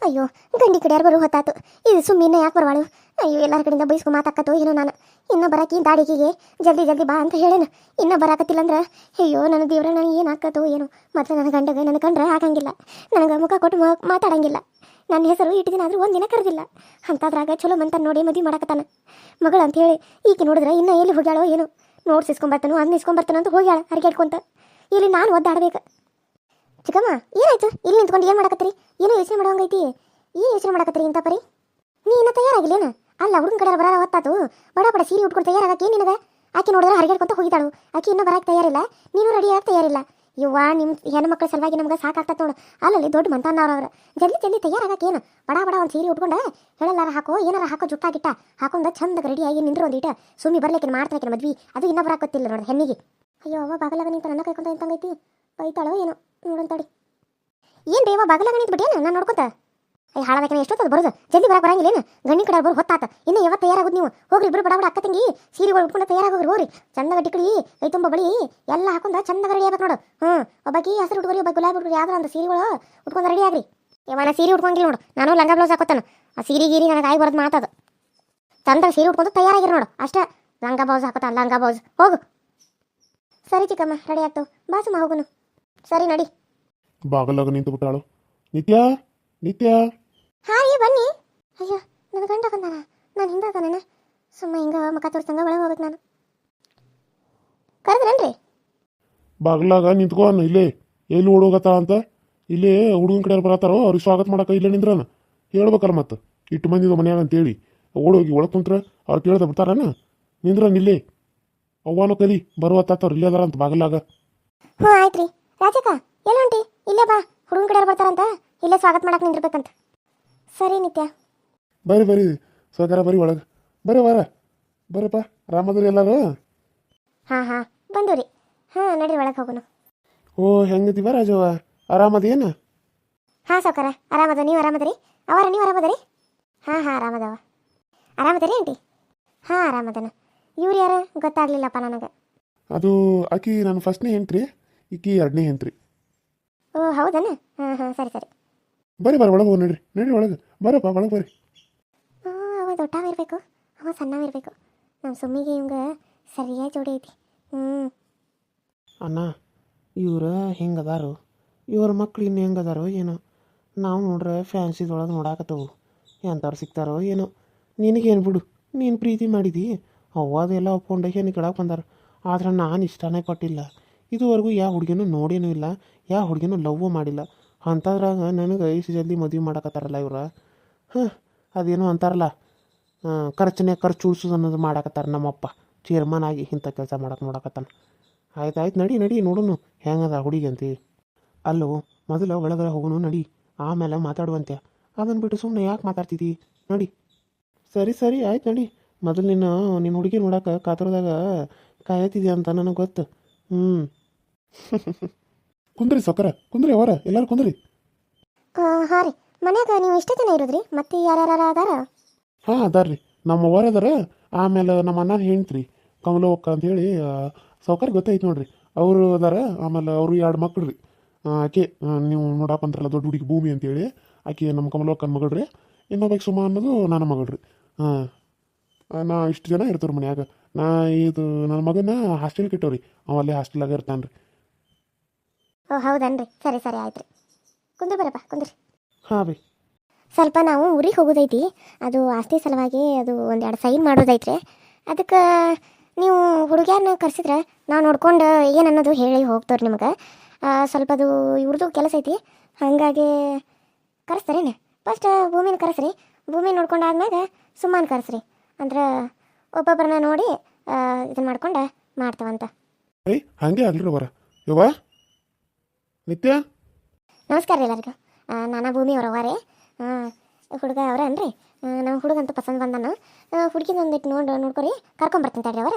ಅಯ್ಯೋ ಗಂಡಿ ಕಡೆಯಾರು ಬರೋ ಹೊತ್ತಾತು. ಇದು ಸುಮ್ಮನೆ ಯಾಕೆ ಬರವಾಳು? ಅಯ್ಯೋ ಎಲ್ಲರ ಕಡೆಯಿಂದ ಬೈಸ್ಕೊ ಮಾತಾಕತ್ತೋ ಏನೋ ನಾನು. ಇನ್ನು ಬರಾಕಿ ದಾಡಿಗೆಗೆ ಜಲ್ದಿ ಜಲ್ದಿ ಬಾ ಅಂತ ಹೇಳೇನು. ಇನ್ನೂ ಬರಾಕತ್ತಿಲ್ಲ ಅಂದ್ರೆ ಅಯ್ಯೋ ನನ್ನ ದೇವ್ರ ನನಗೆ ಏನು ಹಾಕತ್ತೋ ಏನು. ಮತ್ತು ನನ್ನ ಗಂಡಗೆ ನನ್ನ ಕಂಡ್ರೆ ಆಗಂಗಿಲ್ಲ, ನನಗೆ ಮುಖ ಕೊಟ್ಟು ಮಾತಾಡಂಗಿಲ್ಲ. ನನ್ನ ಹೆಸರು ಇಟ್ಟು ದಿನ ಆದರೂ ಒಂದಿನ ಕರೆದಿಲ್ಲ. ಅಂತಾದ್ರಾಗ ಚಲೋ ಮಂತ ನೋಡಿ ಮದುವೆ ಮಾಡಕತ್ತಾನ ಮಗಳು ಅಂತ ಹೇಳಿ. ಈಕೆ ನೋಡಿದ್ರೆ ಇನ್ನೂ ಎಲ್ಲಿ ಹೋಗ್ಯಾಳೋ ಏನು. ನೋಟ್ಸ್ ಇಸ್ಕೊಂಬರ್ತಾನೋ ಅದನ್ನ ಇಸ್ಕೊಂಬರ್ತಾನೋ ಅಂತ ಹೋಗ್ಯಾಳ ಹರಿಗೆಡ್ಕೊಂತ. ಇಲ್ಲಿ ನಾನು ಒದ್ದಾಡ್ಬೇಕು. ಚಿಕ್ಕಮ್ಮ ಏನಾಯ್ತು? ಇಲ್ಲಿ ನಿಂತ್ಕೊಂಡು ಏನು ಮಾಡಕತ್ತೀರಿ? ಏನೋ ಯೋಚನೆ ಮಾಡೋಂಗೈತಿ. ಏನು ಯೋಚನೆ ಮಾಡಕತ್ತೀರಿ ಇಂಥ ಪರಿ? ನೀ ಇನ್ನೂ ತಯಾರಾಗಿಲ್ಲೇನು? ಅಲ್ಲ ಹುಡುಗನ ಕಡೆ ಬರಾರ ಹೊತ್ತಾತು. ಬಡ ಬಡ ಸೀರೆ ಉಟ್ಕೊಂಡು ತಯಾರಾಗಕ್ಕೆ ನಿನಗೆ? ಆಕೆ ನೋಡಿದ್ರೆ ಹರಿಗೆಡ್ಕೊಂತ ಹೋಗಿದ್ದಾಳು. ಆಕೆ ಇನ್ನೂ ಬರಕ್ಕೆ ತಯಾರಿಲ್ಲ, ನೀನು ರೆಡಿ ಆಗಕ್ಕೆ ತಯಾರಿಲ್ಲ. ಇವ್ವ ನಿಮ್ಮ ಹೆಣ್ಮಕ್ಳ ಸಲುವಾಗಿ ನಮ್ಗೆ ಸಾಕಾಗ್ತದೆ ನೋಡು. ಅಲ್ಲಲ್ಲಿ ದೊಡ್ಡ ಮಂತಾನವ್ರವ್ರು ಜಲ್ದಿ ಜಲ್ದಿ ತಯಾರಾಗಕ್ಕೆ ಏನು? ಬಡ ಬಡ ಒಂದು ಸೀರೆ ಉಟ್ಕೊಂಡು ಹೇಳಲ್ಲಾರ ಹಾಕೋ ಏನಾರ ಹಾಕೋ ಜುಟ್ಟ ಗಿಟ್ಟ ಹಾಕೊಂಡ ಚಂದ ರೆಡಿಯಾಗಿ ನಿಂದ್ರು ಒಂದಿಟ ಸುಮ್ಮಿ ಬರ್ಲಿಕ್ಕೆ ಮಾಡ್ತಾನೆ ಮದ್ವಿ. ಅದು ಇನ್ನೂ ಬರಾಕತ್ತಿಲ್ಲ ನೋಡ್ರಿ ಹೆಣ್ಣಿಗೆ. ಅಯ್ಯೋ ಅವ್ವ ಬಾಗಲಾಗ ನಿಂತ ನನ್ನ ಕೈಕೊಂತ ಇಂತಂಗೈತಿ. ಬೈತಾಳೋ ಏನೋ ನೋಡಂತಾಡಿ. ಏನು ಬೇವ ಬಾಗಲಾಗ ನಿಂತು ಬಿಟ್ಟೇನು ನಾನು ನೋಡ್ಕೊತ? ಅಯ್ಯ ಹಾಳಾದಕ್ಕೆ ಎಷ್ಟೊತ್ತದು ಬರೋದು? ಜಲ್ದಿ ಬರಕ್ಕೆ ಬರಂಗಿಲ್ಲೇನು? ಗಂಡಿ ಕಡೆ ಬರೋ ಹೊತ್ತಾತ. ಇನ್ನು ಯಾವತ್ತು ತಯಾರಾಗೋದು ನೀವು? ಹೋಗ್ರಿ ಇಬ್ಬರು ಬಡ ಬಡ ಅಕ್ಕ ತಂಗಿ ಸೀರೆಗಳು ಉಟ್ಕೊಂಡು ತಯಾರಾಗೋಗ್ರಿ. ಹೋಗ್ರಿ ಚಂದಾಗ ಟಿಕ್ಕಡಿ ಕೈ ತುಂಬ ಬಳಿ ಎಲ್ಲ ಹಾಕೊಂಡ ಚಂದಾಗ ರೆಡಿ ಆಗ್ಬೇಕು ನೋಡು. ಒಬ್ಬಾಕಿ ಹಸಿರು ಉಟ್ಕೊರಿ, ಒಬ್ಬ ಗುಲಾಬಿ ಉಟ್ಕೊರಿ, ಯಾವ್ದಾರ ಒಂದು ಸೀರೆಗಳು ಉಟ್ಕೊಂಡು ರೆಡಿ ಆಗ್ರಿ. ಯಾವನ ಸೀರೆ ಉಟ್ಕೊಂಡಿಲ್ಲ ನೋಡು. ನಾನು ಲಂಗ ಬ್ಲೌಸ್ ಹಾಕೋತಾನ. ಆ ಸೀರೆ ಗೀರಿ ನನಗೆ ಆಗಿ ಬರೋದು ಮಾತದು. ಚಂದಾಗ ಸೀರೆ ಉಟ್ಕೊಂಡು ತಯಾರಾಗಿರಿ ನೋಡು ಅಷ್ಟೇ. ಲಂಗ ಬ್ಲೌಸ್ ಹಾಕೋತಾನ, ಲಂಗ ಬ್ಲೌಸ್. ಹೋಗು. ಸರಿ ಚಿಕ್ಕಮ್ಮ ರೆಡಿ ಆಗ್ತಾವ. ಬಾಸುಮ್ಮ ಹೋಗುನು. ಸರಿ ನಡಿ. ಬಾಗಲಾಗ ನಿಂತು ಬಿಟ್ಟಾಳು. ನಿತ್ಯ ನಿತ್ಯ. ಹಾ ರೀ ಬನ್ನಿ. ಅಯ್ಯೋ ನನ್ನ ಗಂಡ ಬಂದಾನ, ನಾನು ಹಿಂದೆ ಅದಾನ. ಸುಮ್ಮ ಹಿಂಗ ಮುಖ ತೋರಿಸಂಗ ಒಳಗೆ ಹೋಗ್ಬೇಕು ನಾನು. ಕರೆದ್ರೇನ್ರಿ? ಬಾಗಲಾಗ ನಿಂತ್ಕೋ ಇಲ್ಲೇ. ಎಲ್ಲಿ ಓಡೋಗತ್ತ ಅಂತ ಇಲ್ಲೇ ಹುಡುಗನ ಕಡೆ ಬರತ್ತಾರೋ ಅವ್ರಿಗೆ ಸ್ವಾಗತ ಮಾಡಕ್ಕೆ ಇಲ್ಲೇ ನಿಂದ್ರನ ಹೇಳ್ಬೇಕಲ್ಲ. ಮತ್ತೆ ಇಟ್ಟು ಮಂದಿದ ಮನ್ಯಾಗ ಅಂತೇಳಿ ಓಡೋಗಿ ಒಳಗೆ ಕುಂತ್ರ ಅವ್ರು ಕೇಳ್ದ ಬಿಡ್ತಾರನ. ನಿಂದ್ರನ್ ಇಲ್ಲೇ. ಅವ್ವಾನು ಕಲಿ ಬರುವತ್ತಾವ್ರು ಇಲ್ಲೇ ಅದಾರ ಅಂತ ಬಾಗಲಾಗ. ಹ್ಞೂ ಆಯ್ತು ರೀ. ರಾಜಕ್ಕ ಎಲ್ಲ ಹೊಂಟಿ? ಇಲ್ಲೇ ಬಾ, ಹುಡುಗನ ಕಡೆ ಬರ್ತಾರಂತ ಇಲ್ಲೇ ಸ್ವಾಗತ ಮಾಡಕ್ಕೆ ನಿಂದಿರ್ಬೇಕಂತ. ಸರಿ ನಿತ್ಯ. ಬರ್ರಿ ಬರ್ರಿ ಸೌಕರ್ಯ ಬರ್ರಿ ಒಳಗೆ ಬರ್ರಿ ವಾರ ಬರ್ರಪ್ಪ. ಆರಾಮದ್ರಿ ಎಲ್ಲರೂ? ಹಾಂ ಹಾಂ ಬಂದು ರೀ. ಹಾಂ ನಡ್ರಿ ಒಳಗೆ ಹೋಗೋಣ. ಓ ಹೆಂಗದಿವ ರಾಜವ್ವ? ಆರಾಮದೇನು? ಹಾಂ ಸೌಕರ ಆರಾಮದ. ನೀವು ಆರಾಮದರಿ? ಅವರ ನೀವು ಆರಾಮದರಿ? ಹಾಂ ಹಾಂ ಆರಾಮದವ. ಆರಾಮದರಿ ಆಂಟಿ? ಹಾಂ ಆರಾಮದನ. ಇವ್ರು ಯಾರು ಗೊತ್ತಾಗ್ಲಿಲ್ಲಪ್ಪ ನನಗೆ. ಅದು ಆಕಿ ನನ್ನ ಫಸ್ಟ್ನೇ ಹೆಂತ್ರಿ, ಈಕಿ ಎರಡನೇ ಹೆಂತ್ರಿ. ಓ ಹೌದನ? ಹಾಂ ಹಾಂ ಸರಿ ಸರಿ. ಬರ್ರಿ ಒಳಗೆ ಹೋಗಿ ನಡ್ರಿ ನಡ್ರಿ ಒಳಗೆ ಬರಪ್ಪ ಒಳಗೆ ಬರ್ರಿ. ಅವ ದೊಡ್ಡವಿರ್ಬೇಕು, ಅವ ಸಣ್ಣವಿರ್ಬೇಕು. ನಮ್ಮ ಸುಮ್ಮಿಗೆ ಇವಂಗ ಸರಿಯಾಗಿ ಜೋಡಿ ಐತಿ. ಅಣ್ಣ ಇವ್ರು ಹೆಂಗದಾರು, ಇವ್ರ ಮಕ್ಳು ಇನ್ನು ಹೆಂಗದಾರೋ ಏನೋ. ನಾವು ನೋಡ್ರೆ ಫ್ಯಾನ್ಸಿದೊಳಗೆ ನೋಡಾಕತ್ತವು. ಎಂಥವ್ರು ಸಿಗ್ತಾರೋ ಏನೋ. ನಿನಗೇನು ಬಿಡು, ನೀನು ಪ್ರೀತಿ ಮಾಡಿದಿ, ಅವು ಅದೆಲ್ಲ ಒಪ್ಕೊಂಡು ಹೆಣ್ಣು ಕೇಳಕ್ಕೆ ಬಂದಾರ. ಆದ್ರೆ ನಾನು ಇಷ್ಟನೇ ಪಟ್ಟಿಲ್ಲ. ಇದುವರೆಗೂ ಯಾವ ಹುಡುಗಿನೂ ನೋಡೇನೂ ಇಲ್ಲ, ಯಾವ ಹುಡುಗಿನೂ ಲವ್ವೂ ಮಾಡಿಲ್ಲ. ಅಂಥದ್ರಾಗ ನನಗೆ ಇಷ್ಟು ಜಲ್ದಿ ಮದುವೆ ಮಾಡಕತ್ತಾರಲ್ಲ ಇವ್ರು. ಅದೇನೋ ಅಂತಾರಲ್ಲ, ಖರ್ಚು ಉಳಿಸೋದು ಅನ್ನೋದು ಮಾಡಾಕತ್ತಾರ. ನಮ್ಮಪ್ಪ ಚೇರ್ಮನ್ ಆಗಿ ಇಂಥ ಕೆಲಸ ಮಾಡಕ್ಕೆ ನೋಡಕತ್ತಾನ. ಆಯ್ತು ನಡಿ ನಡಿ ನೋಡೋನು ಹೆಂಗದ ಹುಡುಗಿ ಅಂತೀವಿ. ಅಲ್ಲೋ ಮೊದಲು ಒಳಗಡೆ ಹೋಗೋನು ನಡಿ, ಆಮೇಲೆ ಮಾತಾಡುವಂತೆ. ಅದನ್ನು ಬಿಟ್ಟು ಸುಮ್ಮನೆ ಯಾಕೆ ಮಾತಾಡ್ತಿದ್ದಿ? ನಡಿ. ಸರಿ ಆಯ್ತು ನಡಿ. ಮೊದಲು ನಿನ್ನ ಹುಡುಗಿ ನೋಡಕ್ಕೆ ಕಾತರದಾಗ ಕಾಯತಿದ್ಯಾ ಅಂತ ನನಗೆ ಗೊತ್ತು. ಕುಂದ್ರಿ ಸೌಕರ ಕುಂದ್ರಿ ಅವರ ಎಲ್ಲರೂ ಕುಂದ್ರಿ. ಹಾಂ ರೀ. ಮನ್ಯಾಗ ನೀವು ಇಷ್ಟೇ ಜನ ಇರೋದ್ರಿ? ಮತ್ತೆ ಯಾರ್ಯಾರ ಅದಾರ? ಹಾಂ ಅದಾರ್ರಿ. ನಮ್ಮ ಅವ್ವಾರ ಅದಾರ. ಆಮೇಲೆ ನಮ್ಮ ಅಣ್ಣನ ಹೆಂಡ್ತ್ರಿ ಕಮಲವಕ್ಕ ಅಂತೇಳಿ ಸೌಕರ್ ಗೊತ್ತೈತೆ ನೋಡ್ರಿ, ಅವರು ಅದಾರ. ಆಮೇಲೆ ಅವರು 2 ಮಕ್ಳು ರೀ. ಆಕೆ ನೀವು ನೋಡಾಕಂತಾರಲ್ಲ ದೊಡ್ಡ ಹುಡುಗಿ ಭೂಮಿ ಅಂತೇಳಿ, ಆಕೆ ನಮ್ಮ ಕಮಲವಕ್ಕನ ಮಗಳ್ರಿ. ಇನ್ನೊಬ್ಬಕ್ಕೆ ಸುಮ ಅನ್ನೋದು ನನ್ನ ಮಗಳ್ರಿ. ನಾ ಇಷ್ಟು ಜನ ಇರ್ತೀವ್ರಿ ಮನ್ಯಾಗ. ಇದು ನನ್ನ ಮಗನ ಹಾಸ್ಟೆಲ್ಗೆ ಇಟ್ಟವ್ರಿ, ಅವ ಅಲ್ಲೇ ಹಾಸ್ಟೆಲಾಗ ಇರ್ತಾನೆ ರೀ. ಓ ಹೌದನ್ರಿ. ಸರಿ ಆಯ್ತು ರೀ. ಕುಂದ್ರಿ ಬರಪ್ಪ ಕುಂದ್ರಿ. ಹಾಂ ಬಿ. ಸ್ವಲ್ಪ ನಾವು ಊರಿಗೆ ಹೋಗೋದೈತಿ, ಅದು ಆಸ್ತಿ ಸಲುವಾಗಿ ಅದು 1-2 ಸೈನ್ ಮಾಡೋದೈತ್ರಿ. ಅದಕ್ಕೆ ನೀವು ಹುಡುಗ್ಯಾರನ್ನ ಕರೆಸಿದ್ರೆ ನಾವು ನೋಡ್ಕೊಂಡು ಏನು ಅನ್ನೋದು ಹೇಳಿ ಹೋಗ್ತವ್ರಿ ನಿಮಗೆ. ಸ್ವಲ್ಪ ಅದು ಇವ್ರದ್ದು ಕೆಲಸ ಐತಿ, ಹಾಗಾಗಿ ಕರೆಸ್ತಾರೇನು? ಫಸ್ಟ್ ಭೂಮಿನ ಕರೆಸ್ರಿ, ಭೂಮಿ ನೋಡ್ಕೊಂಡಾದ್ಮ್ಯಾಗ ಸುಮ್ಮನೆ ಕರೆಸ್ರಿ. ಅಂದ್ರೆ ಒಬ್ಬೊಬ್ಬರನ್ನ ನೋಡಿ ಇದನ್ನು ಮಾಡ್ಕೊಂಡು ಮಾಡ್ತಾವಂತ. ಹಾಗೆ ಅಲ್ರಿ ಅವರ ಯವ್ವ. ನಿತ್ಯ ನಮಸ್ಕಾರ ರೀ ಎಲ್ಲರಿಗೂ. ನಾನು ಭೂಮಿ ಅವರ ಅವರೇ. ಹುಡುಗ ಅವರ ಅನ್ರಿ. ನಮ್ಮ ಹುಡುಗಂತೂ ಪಸಂದ್ ಬಂದಾನ. ಹುಡುಗಿನ ಒಂದಿಟ್ಟು ನೋಡ್ಕೊರಿ, ಕರ್ಕೊಂಬರ್ತೀನಿ ತಡ್ರಿ ಅವರ.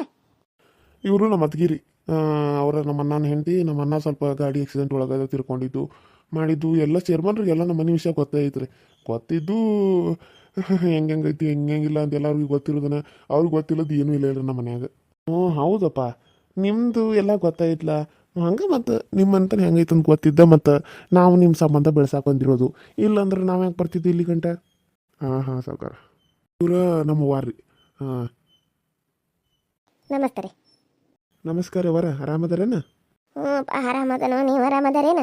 ಇವರು ನಮ್ಮ ಅತ್ತಿಗಿರಿ. ಅವರ ನಮ್ಮ ಅಣ್ಣನ ಹೆಂಡತಿ. ನಮ್ಮ ಅಣ್ಣ ಸ್ವಲ್ಪ ಗಾಡಿ ಆಕ್ಸಿಡೆಂಟ್ ಒಳಗೆ ತಿರ್ಕೊಂಡಿದ್ದು ಮಾಡಿದ್ದು ಎಲ್ಲ ಚೇರ್ಮನ್ರಿಗೆ ಎಲ್ಲ ನಮ್ಮ ಮನೆ ವಿಷಯ ಗೊತ್ತೈತ್ರಿ. ಗೊತ್ತಿದ್ದು ಹೆಂಗೈತಿ ಹೆಂಗಿಲ್ಲ ಅಂತ ಎಲ್ಲರಿಗೂ ಗೊತ್ತಿರೋದನ್ನ, ಅವ್ರಿಗೆ ಗೊತ್ತಿಲ್ಲದು ಏನೂ ಇಲ್ಲ ನಮ್ಮ ಮನ್ಯಾಗ. ಹೌದಪ್ಪ, ನಿಮ್ಮದು ಎಲ್ಲ ಗೊತ್ತಾಯ್ತಲ್ಲ. ಹಂಗೆ ಮತ್ತು ನಿಮ್ಮಂತನೇ ಹೆಂಗೈತೆ ಅಂತ ಗೊತ್ತಿದ್ದ ಮತ್ತು ನಾವು ನಿಮ್ಮ ಸಂಬಂಧ ಬೆಳ್ಸಾಕ್ ಬಂದಿರೋದು ಇಲ್ಲಾಂದ್ರೆ ನಾವು ಹೆಂಗೆ ಬರ್ತಿದ್ವಿ ಇಲ್ಲಿ ಗಂಟ ಹಾಂ ಹಾಂ ಸಾವ್ಕಾರ ಇವ್ರ ನಮ್ಮ ವಾರ್ರಿ ಹಾಂ ನಮಸ್ತೆ ರೀ. ನಮಸ್ಕಾರ ವರ ಆರಾಮದಾರೇನ ಹ್ಞೂ ಆರಾಮದನೋ, ನೀವು ಆರಾಮದಾರೇನ?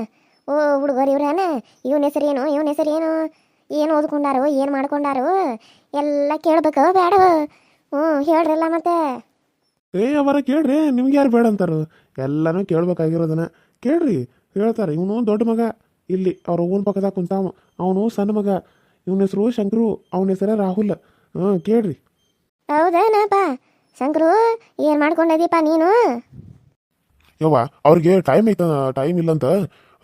ಓ ಹುಡುಗರು ಇವ್ರೇನ? ಇವನ ಹೆಸರೇನು, ಇವನ ಹೆಸರೇನು, ಏನು ಓದ್ಕೊಂಡಾರು, ಏನು ಮಾಡ್ಕೊಂಡಾರು ಎಲ್ಲ ಕೇಳ್ಬೇಕು ಬೇಡ? ಹ್ಞೂ ಹೇಳ್ರಲ್ಲ ಮತ್ತೆ. ಏ ಅವರ ಕೇಳ್ರಿ, ನಿಮ್ಗೆ ಯಾರು ಬೇಡ ಅಂತಾರು? ಎಲ್ಲನೂ ಕೇಳ್ಬೇಕಾಗಿರೋದನ್ನ ಕೇಳ್ರಿ, ಹೇಳ್ತಾರೆ. ಇವನು ದೊಡ್ಡ ಮಗ ಇಲ್ಲಿ ಅವ್ರ ಓನ್ ಪಕ್ಕದಾಗ ಕುಂತಾವ, ಅವನು ಸಣ್ಣ ಮಗ. ಇವನ ಹೆಸರು ಶಂಕರು, ಅವನ ಹೆಸರು ರಾಹುಲ್. ಹಾಂ ಕೇಳ್ರಿ. ಹೌದೇನಪ್ಪ ಶಂಕರು, ಏನು ಮಾಡ್ಕೊಂಡದೀಪ ನೀನು? ಯವ್ವ ಅವ್ರಿಗೆ ಟೈಮ್ ಇಲ್ಲಂತ,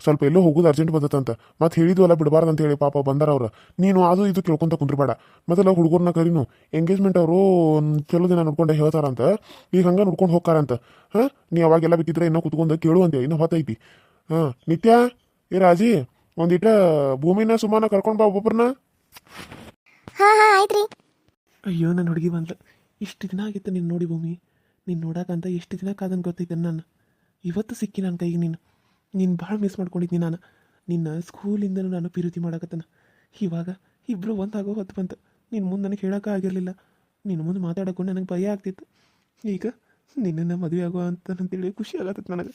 ಸ್ವಲ್ಪ ಎಲ್ಲೋ ಹೋಗೋದು ಅರ್ಜೆಂಟ್ ಬಂದತ್ತಂತ. ಮತ್ತೆ ಹೇಳಿದ್ವಲ್ಲ ಬಿಡಬಾರ್ದು ಅಂತ ಹೇಳಿ ಪಾಪ ಬಂದಾರ ಅವ್ರು. ನೀನು ಅದು ಇದು ಕೇಳ್ಕೊಂತ ಕುಂದ್ರಬೇಡ. ಮೊದಲ ಹುಡುಗರ್ನ ಕರೀನು, ಎಂಗೇಜ್ಮೆಂಟ್ ಅವರು ಚಲೋ ದಿನ ನೋಡ್ಕೊಂಡೆ ಹೇಳ್ತಾರಂತ, ಈಗ ಹಂಗೆ ನೋಡ್ಕೊಂಡು ಹೋಗ್ತಾರಂತ. ಹಾಂ ನೀ ಅವಾಗೆಲ್ಲ ಬಿಟ್ಟಿದ್ರೆ ಇನ್ನೂ ಕುತ್ಕೊಂಡು ಕೇಳು ಅಂತೆ, ಇನ್ನೂ ಹೊತ್ತೈತಿ. ಹಾಂ ನಿತ್ಯ, ಏ ರಾಜಿ, ಒಂದಿಟ ಭೂಮಿನ ಸುಮಾನ ಕರ್ಕೊಂಡು ಬಾ ಒಬ್ಬೊಬ್ಬರನ್ನ. ಹಾಂ ಹಾಂ ಆಯ್ತು ರೀ. ಅಯ್ಯೋ ನನ್ನ ಹುಡುಗಿ ಬಂದ್ಲು. ಇಷ್ಟು ದಿನ ಆಗಿತ್ತು ನೀನು ನೋಡಿ ಭೂಮಿ, ನೀನು ನೋಡಕ್ಕಂತ ಎಷ್ಟು ದಿನ ಕಾದಂಗೆ ಗೊತ್ತೈತೆ ನಾನು. ಇವತ್ತು ಸಿಕ್ಕಿ ನನ್ನ ಕೈಗೆ ನೀನು ಭಾಳ ಮಿಸ್ ಮಾಡ್ಕೊಂಡಿದ್ದೀನಿ ನಾನು. ನಿನ್ನ ಸ್ಕೂಲಿಂದನೂ ನಾನು ಪ್ರೀತಿ ಮಾಡಕತ್ತನ. ಇವಾಗ ಇಬ್ಬರು ಒಂದಾಗೋ ಹೊತ್ತು ಬಂತು. ನಿನ್ನ ಮುಂದೆ ನನಗೆ ಹೇಳೋಕೆ ಆಗಿರಲಿಲ್ಲ. ನಿನ್ನ ಮುಂದೆ ಮಾತಾಡೋಕ್ಕೂ ನನಗೆ ಭಯ ಆಗ್ತಿತ್ತು. ಈಗ ನಿನ್ನನ್ನು ಮದುವೆ ಆಗೋ ಅಂತಂತೇಳಿ ಖುಷಿ ಆಗತ್ತೈತೆ ನನಗೆ.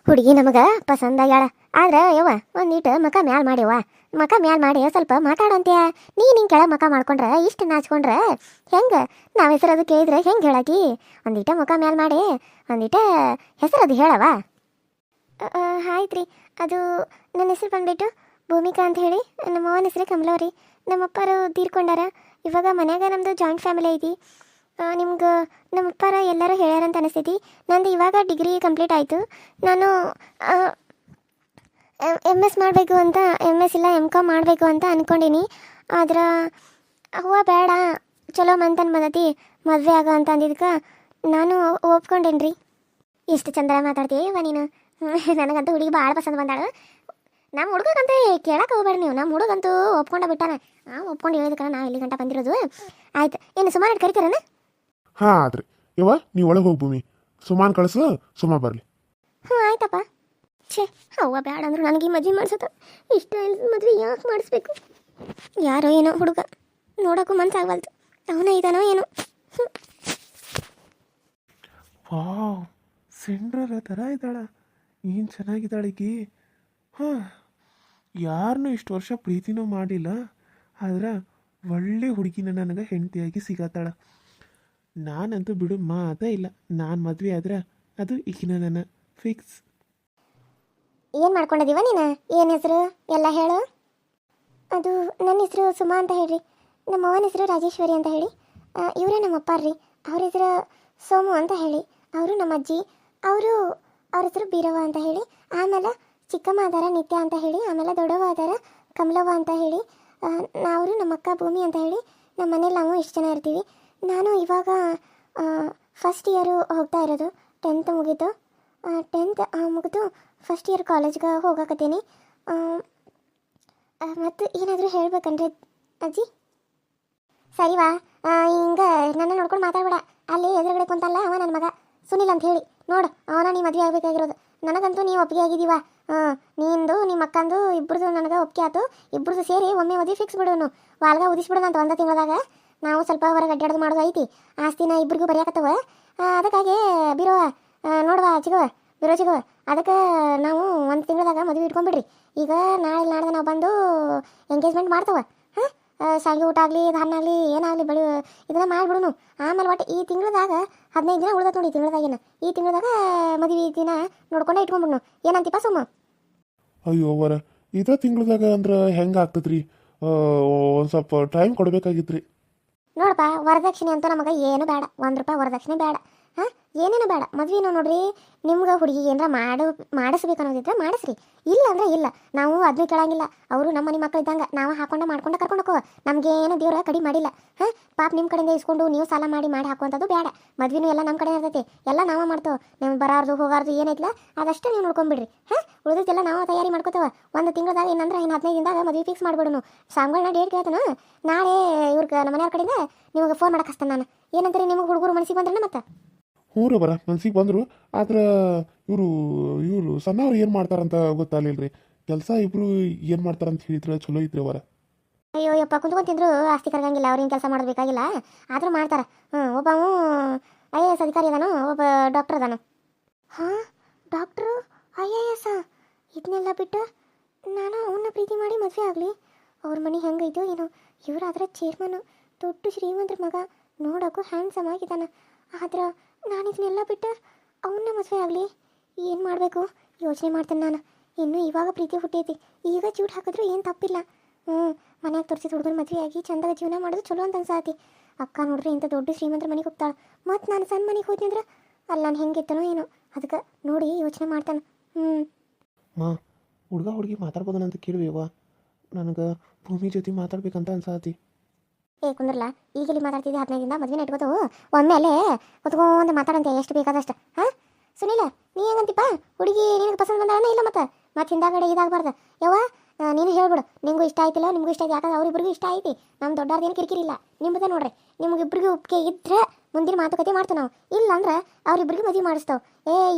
ಹುಡುಗಿ ನಮಗೆ ಪಸಂದಾಗ್ಯಾಳ. ಆದ್ರೆ ಯವ್ವ ಒಂದಿಟ್ಟು ಮಕ ಮ್ಯಾಲ್ ಮಾಡ್ಯವ್ವ, ಮಕ ಮ್ಯಾಲ್ ಮಾಡಿ ಸ್ವಲ್ಪ ಮಾತಾಡೋಂತ್ಯ. ನೀನು ಹಿಂಗೆ ಕೆಳಗೆ ಮಕ ಮಾಡ್ಕೊಂಡ್ರೆ, ಇಷ್ಟು ನಾಚ್ಕೊಂಡ್ರೆ ಹೆಂಗೆ? ನಾವು ಹೆಸರದು ಕೇಳಿದ್ರೆ ಹೆಂಗೆ ಹೇಳಾಕಿ? ಒಂದಿಟ ಮಕ ಮ್ಯಾಲ್ ಮಾಡಿ ಒಂದಿಟ ಹೆಸರದು ಹೇಳವ. ಆಯ್ತು ರೀ. ಅದು ನನ್ನ ಹೆಸರು ಬಂದುಬಿಟ್ಟು ಭೂಮಿಕಾ ಅಂತ ಹೇಳಿ. ನಮ್ಮ ಅವನ ಹೆಸರು ಕಮಲವ್ರಿ. ನಮ್ಮಪ್ಪರು ತೀರ್ಕೊಂಡಾರ. ಇವಾಗ ಮನ್ಯಾಗ ನಮ್ಮದು ಜಾಯಿಂಟ್ ಫ್ಯಾಮಿಲಿ ಐತಿ. ನಿಮ್ಗೆ ನಮ್ಮಪ್ಪರ ಎಲ್ಲರೂ ಹೇಳ್ಯಾರಂತ ಅನಿಸ್ತೈತಿ. ನಂದು ಇವಾಗ ಡಿಗ್ರಿ ಕಂಪ್ಲೀಟ್ ಆಯಿತು. ನಾನು ಎಮ್ ಎಸ್ ಮಾಡಬೇಕು ಅಂತ, ಎಮ್ ಎಸ್ ಇಲ್ಲ ಎಮ್.ಕಾಮ್ ಮಾಡಬೇಕು ಅಂತ ಅಂದ್ಕೊಂಡೀನಿ. ಆದ್ರೆ ಹೂವು ಬೇಡ, ಚಲೋ ಮಂತನ್ ಬಂದತಿ ಮದುವೆ ಆಗ ಅಂತ ಅಂದಿದ್ದಕ್ಕೆ ನಾನು ಒಪ್ಕೊಂಡೇನಿ ರೀ. ಎಷ್ಟು ಚಂದ ಮಾತಾಡ್ತೀವ ನೀನು. ನನಗಂತೂ ಹುಡುಗಿ ಭಾಳ ಪಸಂದ್ ಬಂದಾಳು. ನಮ್ಮ ಹುಡುಗಂತೂ ಕೇಳಕ್ಕೆ ಹೋಗ್ಬೇಡ ನೀವು. ನಮ್ಮ ಹುಡುಗಂತೂ ಒಪ್ಕೊಂಡ ಬಿಟ್ಟಾನ. ಒಪ್ಕೊಂಡು ಹೇಳಿದಕ್ಕೆ ನಾವು ಇಲ್ಲಿ ಗಂಟ ಬಂದಿರೋದು. ಆಯ್ತು, ಏನು ಸುಮಾರು ಕರಿತಾರನ? ಹಾಂ ಆದ್ರಿ ಯವ್ವ, ನೀವು ಒಳಗೆ ಹೋಗಿ ಭೂಮಿ, ಸುಮಾನ್ ಕಳಿಸು, ಸುಮಾ ಬರಲಿ. ಹ್ಞೂ ಆಯ್ತಪ್ಪ. ಛೇ ಅವ್ವ ಬೇಡ ಅಂದ್ರು ನನಗೆ ಮದುವೆ ಮಾಡಿಸೋದು. ಇಷ್ಟ ಮದುವೆ ಯಾಕೆ ಮಾಡಿಸ್ಬೇಕು? ಯಾರೋ ಏನೋ ಹುಡುಗ, ನೋಡೋಕ್ಕೂ ಮನ್ಸಾಗವಲ್ತು. ಅವನ ಇದಾನೋ ಏನೋ. ವಾವ್, ಸಿಂಡ್ರರ ಥರ ಇದ್ದಾಳ. ಏನು ಚೆನ್ನಾಗಿದ್ದಾಳೆ ಈಕಿ. ಹಾಂ, ಯಾರನ್ನೂ ಇಷ್ಟು ವರ್ಷ ಪ್ರೀತಿನೂ ಮಾಡಿಲ್ಲ, ಆದ್ರೆ ಒಳ್ಳೆ ಹುಡುಗಿನ ನನಗೆ ಹೆಂಡತಿಯಾಗಿ ಸಿಗತ್ತಾಳ. ನಾನಂತೂ ಬಿಡು ಮಾತೇ ಇಲ್ಲ. ನಾನು ಮದುವೆ ಆದ್ರೆ ಅದು ಈಗಿನ ನನ್ನ ಫಿಕ್ಸ್. ಏನು ಮಾಡ್ಕೊಂಡಿದ್ದೀವ ನೀನು? ಏನು ಹೆಸರು ಎಲ್ಲ ಹೇಳು. ಅದು ನನ್ನ ಹೆಸರು ಸುಮಾ ಅಂತ ಹೇಳ್ರಿ. ನಮ್ಮ ಅವನ ಹೆಸರು ರಾಜೇಶ್ವರಿ ಅಂತ ಹೇಳಿ. ಇವರೇ ನಮ್ಮ ಅಪ್ಪಾರ್ರಿ. ಅವ್ರ ಹೆಸರು ಸೋಮು ಅಂತ ಹೇಳಿ. ಅವರು ನಮ್ಮ ಅಜ್ಜಿ. ಅವ್ರ ಹೆಸರು ಬೀರವ್ವ ಅಂತ ಹೇಳಿ. ಆಮೇಲೆ ಚಿಕ್ಕಮ್ಮ ಅದಾರ ನಿತ್ಯ ಅಂತ ಹೇಳಿ. ಆಮೇಲೆ ದೊಡ್ಡವ್ವ ಅದಾರ ಕಮಲವ್ವ ಅಂತ ಹೇಳಿ. ಅವರು ನಮ್ಮ ಅಕ್ಕ ಭೂಮಿ ಅಂತ ಹೇಳಿ. ನಮ್ಮ ಮನೇಲಿ ನಾವು ಇಷ್ಟು ಜನ ಇರ್ತೀವಿ. ನಾನು ಇವಾಗ ಫಸ್ಟ್ ಇಯರು ಹೋಗ್ತಾ ಇರೋದು. 10th ಮುಗೀತು. 10th ಮುಗಿದು ಫಸ್ಟ್ ಇಯರ್ ಕಾಲೇಜ್ಗೆ ಹೋಗಕತ್ತೀನಿ. ಮತ್ತು ಏನಾದರೂ ಹೇಳ್ಬೇಕನ್ರಿ ಅಜ್ಜಿ? ಸರಿವಾ, ಹಿಂಗೆ ನನ್ನ ನೋಡ್ಕೊಂಡು ಮಾತಾಡ್ಬೇಡ. ಅಲ್ಲಿ ಎದುರುಗಡೆ ಕುಂತಲ್ಲ ಅವ ನನ್ನ ಮಗ ಸುನಿಲ್ ಅಂತ ಹೇಳಿ. ನೋಡು, ಅವನ ನೀ ಮದುವೆ ಆಗಬೇಕಾಗಿರೋದು. ನನಗಂತೂ ನೀವು ಒಪ್ಪಿಗೆ ಆಗಿದ್ದೀವ. ನಿಂದು ನಿಮ್ಮ ಅಕ್ಕಂದು ಇಬ್ಬರದು ನನಗೆ ಒಪ್ಪಿಗೆ ಆಯ್ತು. ಇಬ್ಬರದು ಸೇರಿ ಒಮ್ಮೆ ಮದುವೆ ಫಿಕ್ಸ್ ಬಿಡೋನು. ವಾಲ್ಗ ಉದಿಸ್ಬಿಡೋಣ ಅಂತ 1 ತಿಂಗಳದಾಗ. ನಾವು ಸ್ವಲ್ಪ ಹೊರಗೆ ಅಡ್ಡಾಡೋದು ಮಾಡೋದು ಐತಿ. ಆಸ್ತಿನ ಇಬ್ಬರಿಗೂ ಬರೆಯಾಕತ್ತವ. ಅದಕ್ಕಾಗಿ ಬಿರೋ ನೋಡುವ ಚಿಗವ, ಬಿರೋ ಚಿಗವ. ಅದಕ್ಕೆ ನಾವು 1 ತಿಂಗಳದಾಗ ಮದುವೆ ಇಟ್ಕೊಂಡ್ಬಿಡ್ರಿ. ಈಗ ನಾಳೆ ನಾವು ಬಂದು ಎಂಗೇಜ್ಮೆಂಟ್ ಮಾಡ್ತವ. ಹಾಂ, ಶಾವಿಗೆ ಊಟ ಆಗಲಿ, ಧಾನ್ಯ ಆಗಲಿ, ಏನಾಗಲಿ ಬೆಳೆ ಇದನ್ನ ಮಾಡಿಬಿಡುನು. ಆಮೇಲೆ ಒಟ್ಟು ಈ ತಿಂಗಳದಾಗ 15 ದಿನ ಉಳ್ದತ್ ನೋಡಿ. ಈ ತಿಂಗಳದಾಗೇನು, ಈ ತಿಂಗಳದಾಗ ಮದುವೆ ದಿನ ನೋಡ್ಕೊಂಡೆ ಇಟ್ಕೊಂಡ್ಬಿಡ್ನು. ಏನಂತೀಪ ಸೋಮ? ಅಯ್ಯೋ ವರ, ಇದೇ ತಿಂಗಳದಾಗ ಅಂದ್ರೆ ಹೆಂಗೆ ಆಗ್ತದ್ರಿ? ಒಂದು ಸ್ವಲ್ಪ ಟೈಮ್ ಕೊಡಬೇಕಾಗಿತ್ತು ರೀ. ನೋಡಪ್ಪ, ವರದಕ್ಷಿಣೆ ಅಂತೂ ನಮಗೆ ಏನು ಬೇಡ. 1 ರೂಪಾಯಿ ವರದಕ್ಷಿಣೆ ಬೇಡ. ಹಾಂ, ಏನೇನು ಬೇಡ. ಮದುವೆನೂ ನೋಡ್ರಿ, ನಿಮ್ಗೆ ಹುಡುಗಿಗೆ ಏನಾರ ಮಾಡಿಸ್ಬೇಕು ಅನ್ನೋದಿದ್ರೆ ಮಾಡಿಸ್ರಿ. ಇಲ್ಲ ಅಂದ್ರೆ ಇಲ್ಲ. ನಾವು ಅದನ್ನೂ ಕೇಳಂಗಿಲ್ಲ. ಅವರು ನಮ್ಮ ಮನೆ ಮಕ್ಕಳು ಇದ್ದಂಗೆ. ನಾವು ಮಾಡ್ಕೊಂಡು ಕರ್ಕೊಂಡು ಹೋಗೋ. ನಮಗೇನು ದೇವ್ರ ಕಡಿಮೆ ಮಾಡಿಲ್ಲ. ಹಾಂ, ಪಾಪ ನಿಮ್ಮ ಕಡೆಯಿಂದ ಇಸ್ಕೊಂಡು ನೀವು ಸಾಲ ಮಾಡಿ ಹಾಕುವಂಥದ್ದು ಬೇಡ. ಮದುವೆನೂ ಎಲ್ಲ ನಮ್ಮ ಕಡೆ ಇರ್ತೈತಿ. ಎಲ್ಲ ನಾವು ಮಾಡ್ತೇವೆ. ನೀವು ಬರಾರ್ದು ಹೋಗಾರ್ದು ಏನೈತಿಲ್ಲ ಅದಷ್ಟೇ ನೀವು ನೋಡ್ಕೊಂಬಿಡ್ರಿ. ಹಾಂ, ಉಳಿದೈತೆಲ್ಲ ನಾವು ತಯಾರಿ ಮಾಡ್ಕೋತೇವೆ. 1 ತಿಂಗಳದಾಗ ಏನಂದ್ರೆ ಇನ್ನು 15 ದಿನದಾಗ ಮದುವೆ ಫಿಕ್ಸ್ ಮಾಡಿಬಿಡೋನು. ಸಾಂಗಳನ್ನ ಡೇಟ್ ಕೇಳ್ತಾನ. ನಾಳೆ ಇವ್ರಿಗೆ ನಮ್ಮ ಮನೆಯವ್ರ ಕಡೆಯಿಂದ ನಿಮಗೆ ಫೋನ್ ಮಾಡಕ್ಕೆ ಹಚ್ತಾನೆ ನಾನು. ಏನಂತಾರೆ ನಿಮಗೆ ಹುಡುಗರು ಮನಸ್ಸಿಗೆ ಬಂದ್ರೆ ಮತ್ತೆ? ಹ್ಞೂ ರೀ ಬರ ಮನ್ಸಿಗೆ ಬಂದರು ಆದ್ರೆ ಇವರು ಸಣ್ಣವ್ರು ಏನು ಮಾಡ್ತಾರಂತ ಗೊತ್ತಾಗಲಿಲ್ಲ ರೀ ಕೆಲಸ ಇಬ್ಬರು ಏನು ಮಾಡ್ತಾರಂತ ಹೇಳಿದ್ರೆ ಚಲೋ ಐತ್ರಿ ಅವರ ಅಯ್ಯೋ ಯಪ್ಪ ಕುಂತ್ಕೊಂಡು ತಿಂದ್ರು ಆಸ್ತಿ ಕರಗಂಗಿಲ್ಲ ಅವ್ರೇನು ಕೆಲಸ ಮಾಡಬೇಕಾಗಿಲ್ಲ ಆದರೂ ಮಾಡ್ತಾರೆ ಒಬ್ಬವು IAS ಅಧಿಕಾರಿ ಅದಾನು ಒಬ್ಬ ಡಾಕ್ಟರ್ ಅದಾನು ಹಾಂ ಡಾಕ್ಟ್ರು IAS ಇದನ್ನೆಲ್ಲ ಬಿಟ್ಟು ನಾನು ಅವನ್ನ ಪ್ರೀತಿ ಮಾಡಿ ಮದುವೆ ಆಗಲಿ ಅವ್ರ ಮನೆ ಹೆಂಗೈತೋ ಏನೋ ಇವರಾದ್ರೆ ಚೇರ್ಮನ್ ದೊಡ್ಡ ಶ್ರೀಮಂತರ ಮಗ ನೋಡೋಕ್ಕೂ ಹ್ಯಾಂಡ್ಸಮ್ ಆಗಿದ್ದಾನೆ ಆದ್ರೆ ನಾನು ಇದನ್ನೆಲ್ಲ ಬಿಟ್ಟು ಅವನ್ನ ಮದುವೆ ಆಗಲಿ ಏನು ಮಾಡಬೇಕು ಯೋಚನೆ ಮಾಡ್ತೇನೆ ನಾನು ಇನ್ನೂ ಇವಾಗ ಪ್ರೀತಿ ಹುಟ್ಟೈತಿ ಈಗ ಚೂಟ್ ಹಾಕಿದ್ರು ಏನು ತಪ್ಪಿಲ್ಲ ಮನ್ಯಾಗ ತೋರಿಸಿದ ಹುಡುಗನ ಮದುವೆ ಆಗಿ ಚಂದಾಗ ಜೀವನ ಮಾಡೋದು ಚಲೋ ಅಂತ ಅನ್ಸಾತಿ ಅಕ್ಕ ನೋಡ್ರಿ ಇಂಥ ದೊಡ್ಡ ಶ್ರೀಮಂತರ ಮನೆಗೆ ಹೋಗ್ತಾಳೆ ಮತ್ತು ನಾನು ಸಣ್ಣ ಮನೆಗೆ ಹೋದ್ನಿ ಅಂದ್ರೆ ಅಲ್ಲಿ ನಾನು ಹೆಂಗಿತ್ತನೋ ಏನೋ ಅದಕ್ಕೆ ನೋಡಿ ಯೋಚನೆ ಮಾಡ್ತಾನೆ ಮಾ ಹುಡುಗಿ ಮಾತಾಡ್ಬೋದನಂತ ಕೇಳುವೇವ ನನಗೆ ಭೂಮಿ ಜೊತೆ ಮಾತಾಡ್ಬೇಕಂತ ಅನ್ಸಾತಿ ಕುಂದ್ರಲ್ಲ ಈಗ ಇಲ್ಲಿ ಮಾತಾಡ್ತಿದ್ದೆ 15 ದಿನ ಮದುವೆನ ಇಟ್ಕೋತು ಒಮ್ಮೆ ಅಲ್ಲೇ ಕುತ್ಕೊಂಡು ಮಾತಾಡಂತೆ ಎಷ್ಟು ಬೇಕಾದಷ್ಟು ಹಾಂ ಸುನಿಲ ನೀ ಹೆಂಗಂತಿಪ್ಪ ಹುಡುಗಿ ನಿನಗೆ ಪಸಂದ್ ಬಂದಾಳನ ಇಲ್ಲ ಮತ್ತೆ ಹಿಂದಾಗಡೆ ಇದಾಗಬಾರ್ದು ಯವ್ವ ನೀನು ಹೇಳ್ಬಿಡು ನಿಮಗೂ ಇಷ್ಟ ಆಯ್ತಿಲ್ಲ ನಿಮಗೂ ಇಷ್ಟ ಆಯ್ತು ಯಾಕಂದ್ರೆ ಅವ್ರಿಬ್ರಿಗೂ ಇಷ್ಟ ಐತಿ ನಮ್ಮ ದೊಡ್ಡಾರ್ದೇನು ಕಿರಿಕಿರಿ ಇಲ್ಲ ನಿಮ್ಮದೇ ನೋಡ್ರಿ ನಿಮಗಿಬ್ರಿಗೂ ಒಪ್ಪಿಗೆ ಇದ್ರೆ ಮುಂದಿನ ಮಾತುಕತೆ ಮಾಡ್ತೀವಿ ನಾವು ಇಲ್ಲ ಅಂದ್ರೆ ಅವ್ರಿಬ್ರಿಗೂ ಮದುವೆ ಮಾಡಿಸ್ತಾವೆ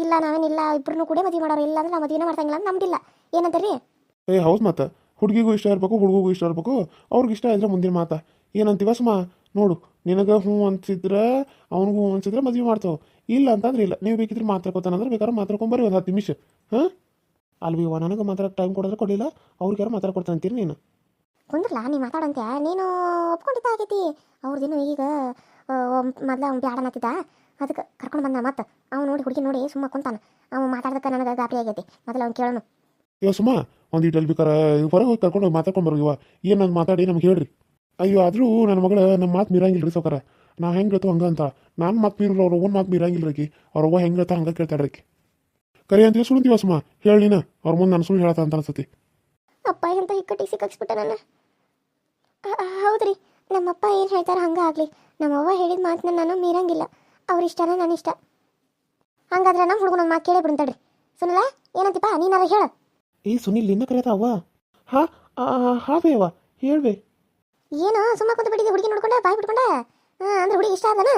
ಇಲ್ಲ ನಾವೇನಿಲ್ಲ ಇಬ್ಬರನ್ನೂ ಕೂಡ ಮದುವೆ ಮಾಡೋರು ಇಲ್ಲ ಅಂದ್ರೆ ನಾವು ಮದುವೆನೇ ಮಾಡ್ತಂಗಿಲ್ಲ ಅಂತ ನಮ್ದಿಲ್ಲ ಏನಂತೀರಿ ಹೌದು ಮತ್ತೆ ಹುಡುಗಿಗೂ ಇಷ್ಟ ಇರಬೇಕು ಹುಡುಗಿಗೂ ಇಷ್ಟ ಇರಬೇಕು ಅವ್ರಿಗೆ ಇಷ್ಟ ಇದ್ರೆ ಮುಂದಿನ ಮಾತಾ ಏನಂತೀವ ಸುಮ್ಮ ನೋಡು ನಿನಗೆ ಹ್ಞೂ ಅನ್ಸಿದ್ರೆ ಅವ್ನಿಗೂ ಹ್ಞೂ ಅನ್ಸಿದ್ರೆ ಮದುವೆ ಮಾಡ್ತಾವೆ ಇಲ್ಲ ಅಂತಂದ್ರೆ ಇಲ್ಲ ನೀವು ಬೇಕಿದ್ರೆ ಮಾತಾಡ್ಕೋತಾನಂದ್ರೆ ಬೇಕಾದ್ರೆ ಮಾತಾಡ್ಕೊಂಬರ್ರಿ ಒಂದು 10 ನಿಮಿಷ ಹಾಂ ಅಲ್ವಿ ನನಗೆ ಮಾತಾಡೋಕೆ ಟೈಮ್ ಕೊಡಿದ್ರೆ ಕೊಡಲಿಲ್ಲ ಅವ್ರಿಗಾರು ಮಾತಾಡ್ಕೊಡ್ತಾನೆ ಅಂತೀರಿ ನೀನು ಕುಂದ್ರಲ್ಲ ನೀ ಮಾತಾಡಂತೆ ನೀನು ಒಪ್ಕೊಂಡಿದ್ದ ಆಗೈತಿ ಅವ್ರದ್ದೇನು ಈಗ ಮೊದಲು ಅವ್ನು ಬ್ಯಾಡ ಅನ್ನತ್ತಿದ್ದ ಅದಕ್ಕೆ ಕರ್ಕೊಂಡು ಬಂದ ಮತ್ತೆ ಅವ್ನು ನೋಡಿ ಹುಡುಗಿ ನೋಡಿ ಸುಮ್ಮ ಕುಂತಾನ ಅವ್ನು ಮಾತಾಡ್ದಕ್ಕೆ ನನಗೆ ಗಾಬರಿ ಆಗೈತಿ ಮೊದಲು ಅವ್ನು ಕೇಳೋನು ಸುಮ್ಮ ಒಂದು ಇಟಲ್ ಬೇಕಾರೆ ಹೊರಗೆ ಹೋಗಿ ಕರ್ಕೊಂಡು ಹೋಗಿ ಮಾತಾಡ್ಕೊಂಬರ್ರಿ ಇವ ಏನು ಮಾತಾಡಿ ನಮ್ಗೆ ಹೇಳ್ರಿ ಅಯ್ಯೋ ಆದರೂ ನನ್ನ ಮಗಳು ನಮ್ಮ ಮಾತು ಮೀರಂಗಿಲ್ಲ ರೀ ಸೌಕರ ನಾ ಹೆಂಗೆ ಹೇಳ್ತು ಹಂಗೆ ಅಂತ ನಾನು ಮಾತು ಮೀರಲ್ಲ ಅವ್ರ ಅವ್ವನ ಮಾತು ಮೀರಂಗಿಲ್ಲ ರೀ ಅವ್ರ ಅವ್ವ ಹೆಂಗೆ ಹೇಳ್ತಾ ಹಂಗೆ ಕೇಳ್ತಾಡ್ರಿ ಕರಿ ಅಂತೀವಿ ಸುಳ್ತೀವ ಸುಮ್ಮ ಹೇಳಿ ನೀನು ಅವ್ರ ಮುಂದೆ ನಾನು ಸುಳ್ಳು ಹೇಳತ್ತ ಅಂತ ಅನ್ಸತಿ ಅಪ್ಪ ಎಂತ ಇಕ್ಕಟ್ಟಿಗೆ ಸಿಕ್ಕಾಕ್ಸ್ಬಿಟ್ಟ ನನ್ನ ಹೌದ್ರಿ ನಮ್ಮಪ್ಪ ಏನು ಹೇಳ್ತಾರೆ ಹಂಗೆ ಆಗಲಿ ನಮ್ಮವ್ವ ಹೇಳಿದ ಮಾತನ್ನ ನಾನು ಮೀರಂಗಿಲ್ಲ ಅವ್ರ ಇಷ್ಟನ ನನ್ನ ಇಷ್ಟ ಹಂಗಾದ್ರೆ ನಮ್ಮ ಹುಡುಗನ ಮಾತು ಕೇಳೇ ಬಿಡ್ತಾಡ್ರಿ ಸುನಲ ಏನಂತಿಪ್ಪ ನೀನಾರ ಹೇಳ ಸುನಿಲ್ ಇನ್ನ ಕರೆಯತ್ತ ಅವ್ವ ಹಾವೇ ಅವ್ವ ಹೇಳ್ಬೇ ಏನು ಸುಮ್ಮ ಕುಂತ ಬಿಟ್ಟಿದ್ದೆ ಹುಡುಗಿ ನೋಡ್ಕೊಂಡೆ ಬಾಯ್ ಬಿಟ್ಕೊಂಡೆ ಅಂದ್ರೆ ಹುಡುಗಿ ಇಷ್ಟ ಅದನ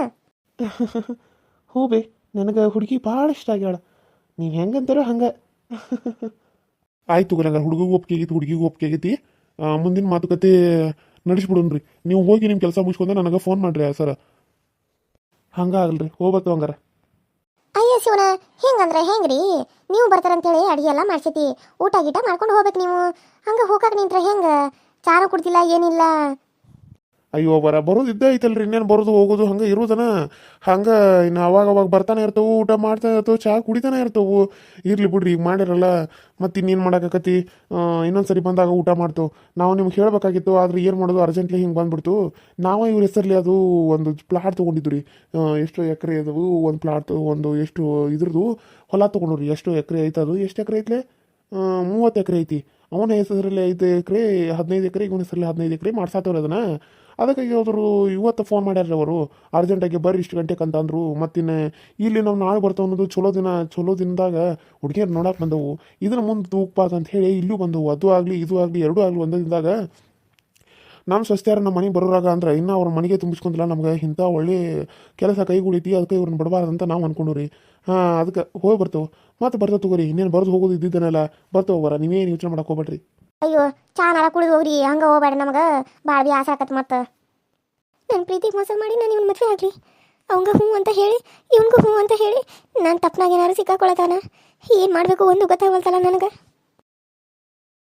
ಹ್ಞೂ ಬೇ ನನಗೆ ಹುಡುಗಿ ಭಾಳ ಇಷ್ಟ ಆಗ್ಯಾಳ ನೀವು ಹೆಂಗಂತಾರೋ ಹಂಗೆ ಆಯ್ತು ನಂಗೆ ಹುಡುಗಿಗೂ ಒಪ್ಪಿಗೆ ಆಗೈತಿ ಹುಡುಗಿಗೂ ಒಪ್ಪಿಗೆ ಆಗೈತಿ ಮುಂದಿನ ಮಾತುಕತೆ ನಡೆಸ್ಬಿಡೋಣ್ರಿ ನೀವು ಹೋಗಿ ನಿಮ್ಮ ಕೆಲಸ ಮುಗಿಸ್ಕೊಂಡ ನನಗೆ ಫೋನ್ ಮಾಡಿರಿ ಸರ್ ಹಂಗಾಗಲ್ರಿ ಹೋಗ್ಬೇಕು ಹಂಗಾರ ಅಯ್ಯೋ ಶಿವನ ಹೆಂಗಂದ್ರೆ ಹೆಂಗ್ರಿ ನೀವು ಬರ್ತಾರಂತೇಳಿ ಅಡಿಗೆ ಎಲ್ಲ ಮಾಡ್ಸೈತಿ ಊಟ ಗೀಟ ಮಾಡ್ಕೊಂಡು ಹೋಗ್ಬೇಕು ನೀವು ಹಂಗೆ ಹೋಗಕ್ಕೆ ನಿಂತ್ರೆ ಹೆಂಗೆ ಚಾರ ಕುಡ್ತಿಲ್ಲ ಏನಿಲ್ಲ ಅಯ್ಯೋ ಬರೋದು ಇದ್ದೇ ಐತಲ್ರಿ ಇನ್ನೇನು ಬರೋದು ಹೋಗೋದು ಹಂಗೆ ಇರೋದನ ಹಂಗೆ ಇನ್ನು ಅವಾಗ ಬರ್ತಾನೆ ಇರ್ತವೆ ಊಟ ಮಾಡ್ತಾ ಇರ್ತವೆ ಚಹಾ ಕುಡಿತಾನೆ ಇರ್ತವೆ ಇರ್ಲಿ ಬಿಡ್ರಿ ಈಗ ಮಾಡಿರಲ್ಲ ಮತ್ತು ಇನ್ನೇನು ಮಾಡೋಕತಿ ಇನ್ನೊಂದು ಸರಿ ಬಂದಾಗ ಊಟ ಮಾಡ್ತೇವೆ ನಾವು ನಿಮ್ಗೆ ಹೇಳಬೇಕಾಗಿತ್ತು ಆದ್ರೆ ಏನು ಮಾಡೋದು ಅರ್ಜೆಂಟ್ಲಿ ಹಿಂಗೆ ಬಂದ್ಬಿಡ್ತು ನಾವು ಇವ್ರ ಹೆಸರಲ್ಲಿ ಅದು ಒಂದು ಪ್ಲಾಟ್ ತೊಗೊಂಡಿದ್ದು ರೀ ಎಷ್ಟು ಎಕರೆ ಅದವು ಒಂದು ಪ್ಲಾಟ್ ಒಂದು ಎಷ್ಟು ಇದ್ರದ್ದು ಹೊಲ ತೊಗೊಂಡ್ರಿ ಎಷ್ಟು ಎಕರೆ ಐತೆ ಅದು ಎಷ್ಟು ಎಕರೆ ಐತ್ಲೆ 30 ಎಕರೆ ಐತಿ ಅವನ ಹೆಸರಲ್ಲಿ 5 ಎಕರೆ 15 ಎಕರೆ ಇವನ ಹೆಸರಲ್ಲಿ 15 ಎಕರೆ ಮಾಡ್ಸಾತವ್ರಿ ಅದನ್ನು ಅದಕ್ಕಾಗಿ ಅವರು ಇವತ್ತು ಫೋನ್ ಮಾಡ್ಯಾರ ಅವರು ಅರ್ಜೆಂಟಾಗಿ ಬರ್ರಿ ಇಷ್ಟು ಗಂಟೆಗೆ ಅಂತ ಅಂದರು ಮತ್ತಿನ್ನು ಇಲ್ಲಿ ನಾವು ನಾಳೆ ಬರ್ತಾವೆ ಅನ್ನೋದು ಚಲೋ ದಿನದಾಗ ಹುಡುಗಿಯರು ನೋಡಕ್ಕೆ ಬಂದವು ಇದನ್ನು ಮುಂದೆ ತೂಗ್ಬಾರ್ದು ಅಂತ ಹೇಳಿ ಇಲ್ಲೂ ಬಂದವು ಅದು ಆಗಲಿ ಇದು ಆಗಲಿ ಎರಡೂ ಆಗಲಿ ಒಂದೇ ದಿನದಾಗ ನಮ್ಮ ಸ್ವಸ್ಥ್ಯಾರ ನಮ್ಮ ಮನೆಗೆ ಬರೋರಾಗ ಅಂದ್ರೆ ಇನ್ನೂ ಅವ್ರ ಮನೆಗೆ ತುಂಬಿಸ್ಕೊಂತಿಲ್ಲ ನಮ್ಗೆ ಇಂಥ ಒಳ್ಳೆ ಕೆಲಸ ಕೈಗೂಡೈತಿ ಅದಕ್ಕೆ ಇವ್ರನ್ನ ಬಿಡಬಾರ್ದಂತ ನಾವು ಅನ್ಕೊಂಡು ರೀ ಅದಕ್ಕೆ ಹೋಗಿ ಬರ್ತೇವೆ ಮತ್ತೆ ಬರ್ತೇವೆ ತಗೋರಿ ಇನ್ನೇನು ಬರೋದು ಹೋಗೋದು ಇದ್ದಿದ್ದೇನಲ್ಲ ಬರ್ತೇವೆ ಬರ ನೀವೇನು ಯೋಚನೆ ಮಾಡಕ್ಕೆ ಹೋಗ್ಬೇಡ್ರಿ ಅಯ್ಯೋ ಚಾನಾರ ಕುಡಿದು ಹೋಗ್ರಿ ಹಂಗೆ ಹೋಗ್ಬೇಡ ನಮಗೆ ಭಾಳ ಆಸೆ ಆಕತ್ ಮತ್ತೆ ನನ್ನ ಪ್ರೀತಿಗೆ ಮೋಸ ಮಾಡಿ ನಾನು ಇವ್ನ ಮದುವೆ ಆಗಲಿ ಅವಂಗ ಹ್ಞೂ ಅಂತ ಹೇಳಿ ಇವನಿಗೂ ಹ್ಞೂ ಅಂತ ಹೇಳಿ ನಾನು ತಪ್ಪನಾಗ ಏನಾರು ಸಿಕ್ಕಾಕೊಳತಾನ ಏನು ಮಾಡಬೇಕು ಒಂದು ಗೊತ್ತಾಗಲ್ತಲ್ಲ ನನಗೆ